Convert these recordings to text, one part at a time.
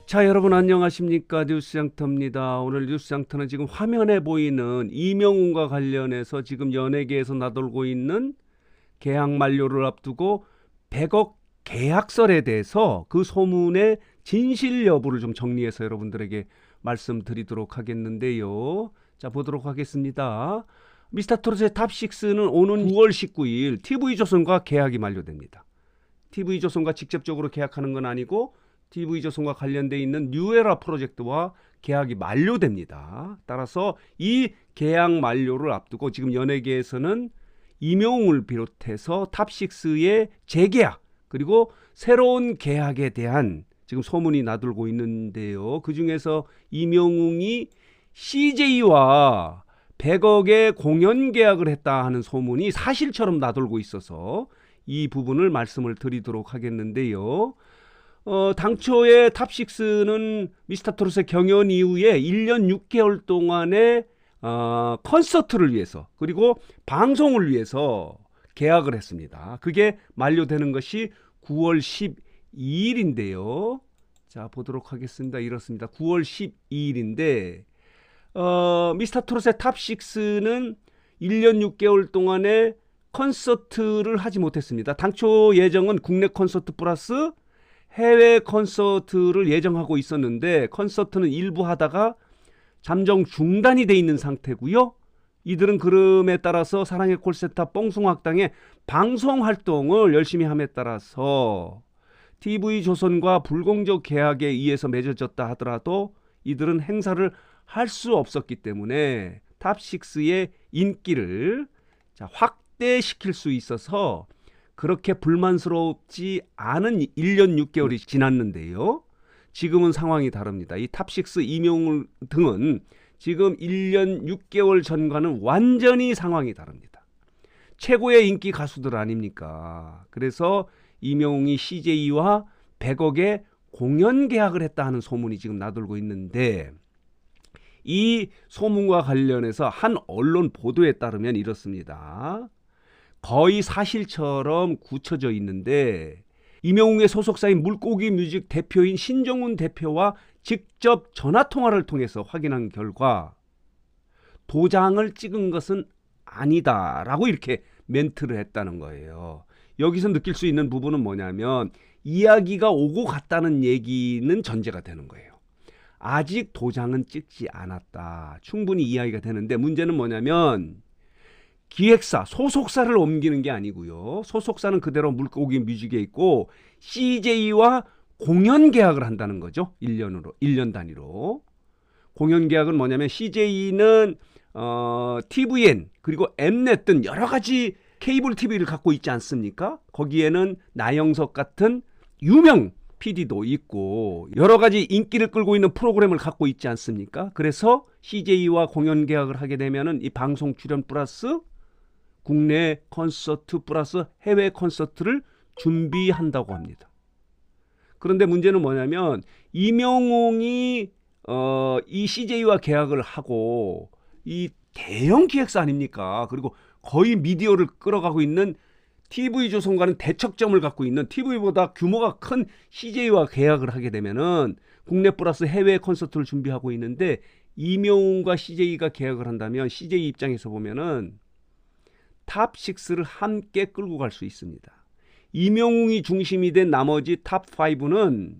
자, 여러분 안녕하십니까? 뉴스장터입니다. 오늘 뉴스장터는 지금 화면에 보이는 이명웅과 관련해서 지금 연예계에서 나돌고 있는 계약 만료를 앞두고 100억 계약설에 대해서 그 소문의 진실 여부를 좀 정리해서 여러분들에게 말씀드리도록 하겠는데요. 자, 보도록 하겠습니다. 미스터트롯의 탑6는 오는 9월 19일 TV조선과 계약이 만료됩니다. TV조선과 직접적으로 계약하는 건 아니고 TV조선과 관련돼 있는 뉴에라 프로젝트와 계약이 만료됩니다. 따라서 이 계약 만료를 앞두고 지금 연예계에서는 이명웅을 비롯해서 탑6의 재계약 그리고 새로운 계약에 대한 지금 소문이 나돌고 있는데요. 그중에서 이명웅이 CJ와 100억의 공연 계약을 했다 하는 소문이 사실처럼 나돌고 있어서 이 부분을 말씀을 드리도록 하겠는데요. 당초에 탑6는 미스터트롯의 경연 이후에 1년 6개월 동안의 콘서트를 위해서 그리고 방송을 위해서 계약을 했습니다. 그게 만료되는 것이 9월 12일인데요. 자, 보도록 하겠습니다. 이렇습니다. 9월 12일인데 미스터트롯의 탑6는 1년 6개월 동안의 콘서트를 하지 못했습니다. 당초 예정은 국내 콘서트 플러스 해외 콘서트를 예정하고 있었는데 콘서트는 일부 하다가 잠정 중단이 돼 있는 상태고요. 이들은 그럼에 따라서 사랑의 콜센터 뽕숭아학당의 방송 활동을 열심히 함에 따라서 TV조선과 불공정 계약에 의해서 맺어졌다 하더라도 이들은 행사를 할 수 없었기 때문에 탑6의 인기를 확대시킬 수 있어서 그렇게 불만스럽지 않은 1년 6개월이 지났는데요. 지금은 상황이 다릅니다. 이 탑6 이명웅 등은 지금 1년 6개월 전과는 완전히 상황이 다릅니다. 최고의 인기 가수들 아닙니까? 그래서 이명웅이 CJ와 100억의 공연 계약을 했다 하는 소문이 지금 나돌고 있는데 이 소문과 관련해서 한 언론 보도에 따르면 이렇습니다. 거의 사실처럼 굳혀져 있는데 이명웅의 소속사인 물고기 뮤직 대표인 신정훈 대표와 직접 전화통화를 통해서 확인한 결과 도장을 찍은 것은 아니다라고 이렇게 멘트를 했다는 거예요. 여기서 느낄 수 있는 부분은 뭐냐면 이야기가 오고 갔다는 얘기는 전제가 되는 거예요. 아직 도장은 찍지 않았다. 충분히 이야기가 되는데 문제는 뭐냐면 기획사, 소속사를 옮기는 게 아니고요. 소속사는 그대로 물고기 뮤직에 있고 CJ와 공연 계약을 한다는 거죠. 1년 단위로. 공연 계약은 뭐냐면 CJ는 TVN 그리고 엠넷 등 여러 가지 케이블 TV를 갖고 있지 않습니까? 거기에는 나영석 같은 유명 PD도 있고 여러 가지 인기를 끌고 있는 프로그램을 갖고 있지 않습니까? 그래서 CJ와 공연 계약을 하게 되면은 이 방송 출연 플러스 국내 콘서트 플러스 해외 콘서트를 준비한다고 합니다. 그런데 문제는 뭐냐면 이명웅이 이 CJ와 계약을 하고 이 대형 기획사 아닙니까? 그리고 거의 미디어를 끌어가고 있는 TV조선과는 대척점을 갖고 있는 TV보다 규모가 큰 CJ와 계약을 하게 되면은 국내 플러스 해외 콘서트를 준비하고 있는데 이명웅과 CJ가 계약을 한다면 CJ 입장에서 보면은 탑6를 함께 끌고 갈 수 있습니다. 이명웅이 중심이 된 나머지 탑5는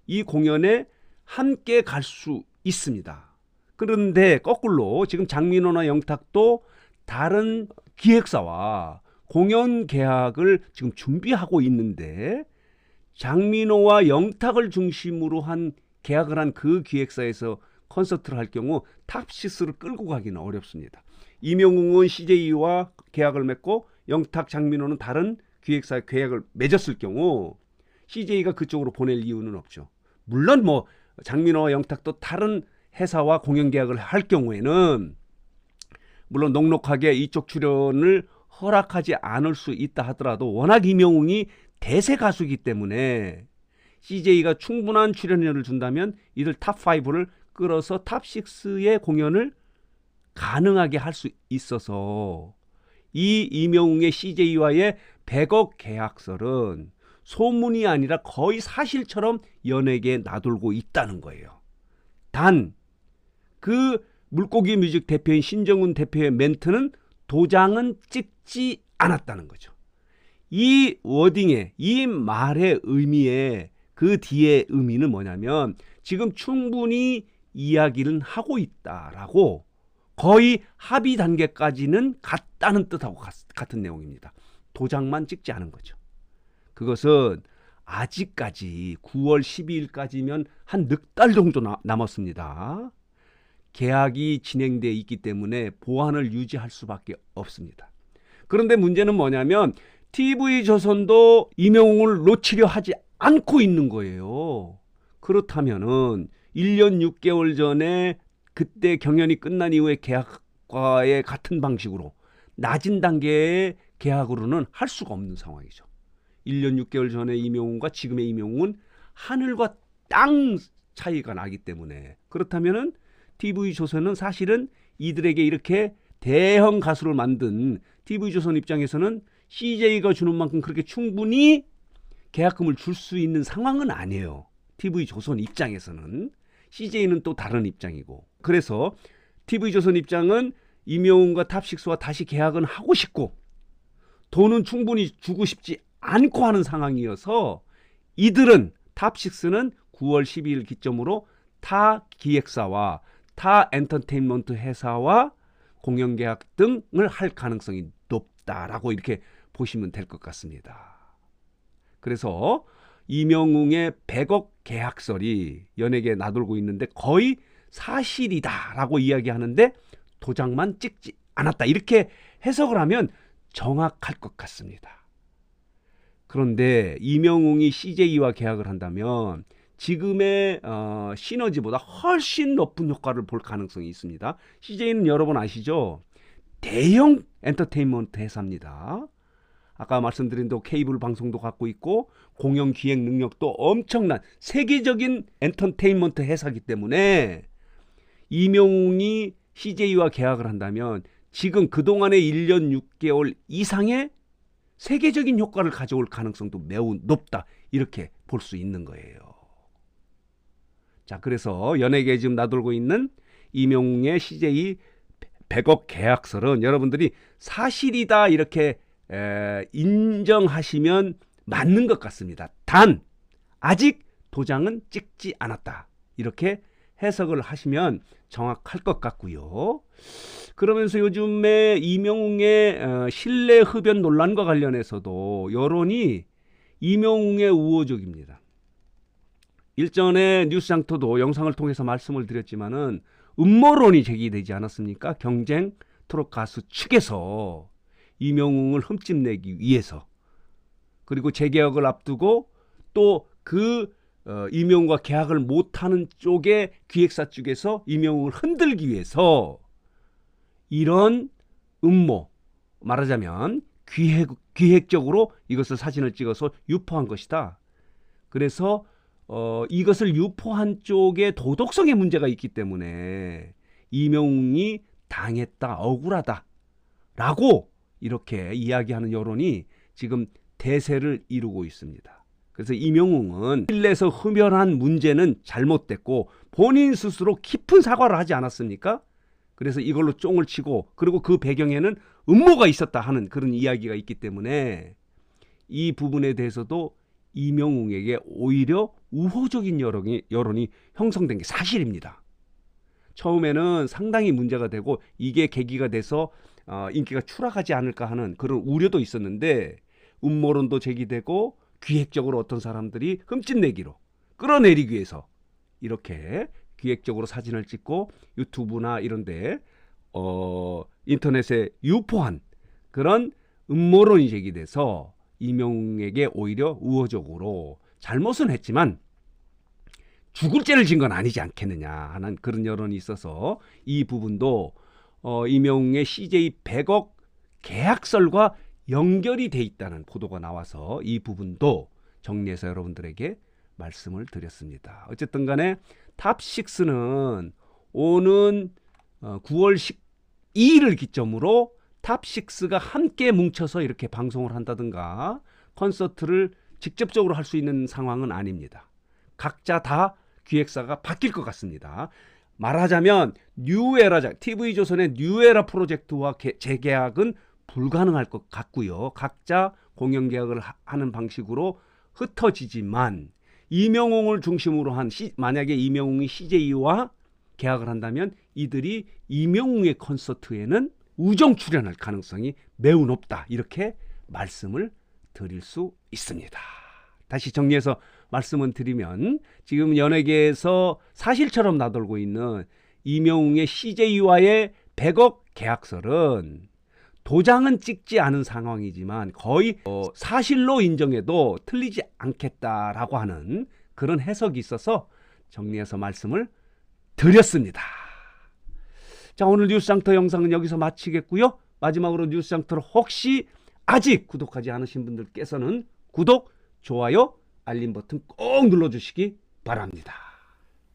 이 공연에 함께 갈 수 있습니다. 그런데 거꾸로 지금 장민호나 영탁도 다른 기획사와 공연 계약을 지금 준비하고 있는데 장민호와 영탁을 중심으로 한 계약을 한 그 기획사에서 콘서트를 할 경우 탑6를 끌고 가기는 어렵습니다. 이명웅은 CJ와 계약을 맺고 영탁, 장민호는 다른 기획사에 계약을 맺었을 경우 CJ가 그쪽으로 보낼 이유는 없죠. 물론 뭐 장민호와 영탁도 다른 회사와 공연 계약을 할 경우에는 물론 넉넉하게 이쪽 출연을 허락하지 않을 수 있다 하더라도 워낙 이명웅이 대세 가수이기 때문에 CJ가 충분한 출연료를 준다면 이들 탑5를 끌어서 탑6의 공연을 가능하게 할 수 있어서 이 이명웅의 CJ와의 100억 계약설은 소문이 아니라 거의 사실처럼 연예계에 나돌고 있다는 거예요. 단 그 물고기 뮤직 대표인 신정훈 대표의 멘트는 도장은 찍지 않았다는 거죠. 이 워딩에, 이 말의 의미에, 그 뒤의 의미는 뭐냐면 지금 충분히 이야기를 하고 있다라고, 거의 합의 단계까지는 갔다는 뜻하고 같은 내용입니다. 도장만 찍지 않은 거죠. 그것은 아직까지 9월 12일까지면 한 넉 달 정도 남았습니다. 계약이 진행되어 있기 때문에 보안을 유지할 수밖에 없습니다. 그런데 문제는 뭐냐면 TV조선도 이명웅을 놓치려 하지 않고 있는 거예요. 그렇다면은 1년 6개월 전에 그때 경연이 끝난 이후에 계약과의 같은 방식으로 낮은 단계의 계약으로는 할 수가 없는 상황이죠. 1년 6개월 전에 이명웅과 지금의 이명웅은 하늘과 땅 차이가 나기 때문에, 그렇다면은 TV조선은 사실은 이들에게 이렇게 대형 가수를 만든 TV조선 입장에서는 CJ가 주는 만큼 그렇게 충분히 계약금을 줄 수 있는 상황은 아니에요. TV조선 입장에서는. CJ는 또 다른 입장이고. 그래서 TV조선 입장은 이명웅과 탑식스와 다시 계약은 하고 싶고 돈은 충분히 주고 싶지 않고 하는 상황이어서 이들은, 탑식스는 9월 12일 기점으로 타 기획사와 타 엔터테인먼트 회사와 공연 계약 등을 할 가능성이 높다라고 이렇게 보시면 될 것 같습니다. 그래서 이명웅의 100억 계약설이 연예계에 나돌고 있는데 거의 사실이다라고 이야기하는데 도장만 찍지 않았다, 이렇게 해석을 하면 정확할 것 같습니다. 그런데 이명웅이 CJ와 계약을 한다면 지금의 시너지보다 훨씬 높은 효과를 볼 가능성이 있습니다. CJ는 여러분 아시죠? 대형 엔터테인먼트 회사입니다. 아까 말씀드린 대로 케이블 방송도 갖고 있고 공연 기획 능력도 엄청난 세계적인 엔터테인먼트 회사이기 때문에 이명웅이 CJ와 계약을 한다면 지금 그동안의 1년 6개월 이상의 세계적인 효과를 가져올 가능성도 매우 높다, 이렇게 볼 수 있는 거예요. 자, 그래서 연예계에 지금 나돌고 있는 이명웅의 CJ 100억 계약설은 여러분들이 사실이다 이렇게 인정하시면 맞는 것 같습니다. 단 아직 도장은 찍지 않았다, 이렇게 해석을 하시면 정확할 것 같고요. 그러면서 요즘에 이명웅의 신뢰 흡연 논란과 관련해서도 여론이 이명웅의 우호적입니다. 일전에 뉴스장터도 영상을 통해서 말씀을 드렸지만은 음모론이 제기되지 않았습니까? 경쟁 트롯 가수 측에서 이명웅을 흠집내기 위해서, 그리고 재계약을 앞두고 또 그 이명웅과 계약을 못하는 쪽의 기획사 쪽에서 이명웅을 흔들기 위해서 이런 음모, 말하자면 기획적으로 이것을 사진을 찍어서 유포한 것이다. 그래서 이것을 유포한 쪽에 도덕성의 문제가 있기 때문에 이명웅이 당했다, 억울하다 라고 이렇게 이야기하는 여론이 지금 대세를 이루고 있습니다. 그래서 이명웅은 실내에서 흡연한 문제는 잘못됐고 본인 스스로 깊은 사과를 하지 않았습니까? 그래서 이걸로 쫑을 치고, 그리고 그 배경에는 음모가 있었다 하는 그런 이야기가 있기 때문에 이 부분에 대해서도 이명웅에게 오히려 우호적인 여론이 형성된 게 사실입니다. 처음에는 상당히 문제가 되고 이게 계기가 돼서 인기가 추락하지 않을까 하는 그런 우려도 있었는데, 음모론도 제기되고 기획적으로 어떤 사람들이 흠집내기로 끌어내리기 위해서 이렇게 기획적으로 사진을 찍고 유튜브나 이런 데 인터넷에 유포한 그런 음모론이 제기돼서 이명웅에게 오히려 우호적으로, 잘못은 했지만 죽을 죄를 진 건 아니지 않겠느냐 하는 그런 여론이 있어서 이 부분도 이명웅의 CJ 100억 계약설과 연결이 돼 있다는 보도가 나와서 이 부분도 정리해서 여러분들에게 말씀을 드렸습니다. 어쨌든 간에 탑6는 오는 9월 12일을 기점으로 탑6가 함께 뭉쳐서 이렇게 방송을 한다든가 콘서트를 직접적으로 할 수 있는 상황은 아닙니다. 각자 다 기획사가 바뀔 것 같습니다. 말하자면 뉴에라, TV조선의 뉴에라 프로젝트와 재계약은 불가능할 것 같고요. 각자 공영계약을 하는 방식으로 흩어지지만 이명웅을 중심으로 한 만약에 이명웅이 CJ와 계약을 한다면 이들이 이명웅의 콘서트에는 우정 출연할 가능성이 매우 높다. 이렇게 말씀을 드릴 수 있습니다. 다시 정리해서 말씀을 드리면 지금 연예계에서 사실처럼 나돌고 있는 이명웅의 CJ와의 100억 계약설은 도장은 찍지 않은 상황이지만 거의 사실로 인정해도 틀리지 않겠다라고 하는 그런 해석이 있어서 정리해서 말씀을 드렸습니다. 자, 오늘 뉴스장터 영상은 여기서 마치겠고요. 마지막으로 뉴스장터를 혹시 아직 구독하지 않으신 분들께서는 구독, 좋아요, 알림 버튼 꼭 눌러주시기 바랍니다.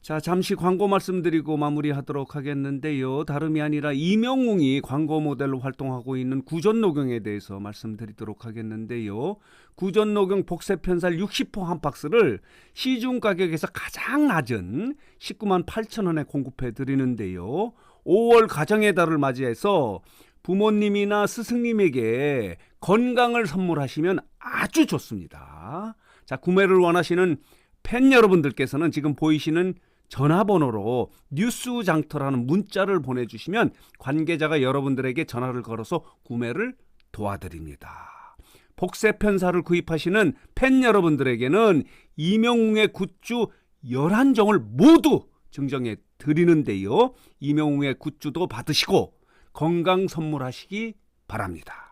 자, 잠시 광고 말씀드리고 마무리하도록 하겠는데요. 다름이 아니라 이명웅이 광고 모델로 활동하고 있는 구전녹용에 대해서 말씀드리도록 하겠는데요. 구전녹용 복세편살 60호 한 박스를 시중 가격에서 가장 낮은 19만 8천 원에 공급해 드리는데요. 5월 가정의 달을 맞이해서 부모님이나 스승님에게 건강을 선물하시면 아주 좋습니다. 자, 구매를 원하시는 팬 여러분들께서는 지금 보이시는 전화번호로 뉴스장터라는 문자를 보내주시면 관계자가 여러분들에게 전화를 걸어서 구매를 도와드립니다. 복세편사를 구입하시는 팬 여러분들에게는 이명웅의 굿즈 11종을 모두 증정해 드리는데요. 이명웅의 굿즈도 받으시고 건강 선물하시기 바랍니다.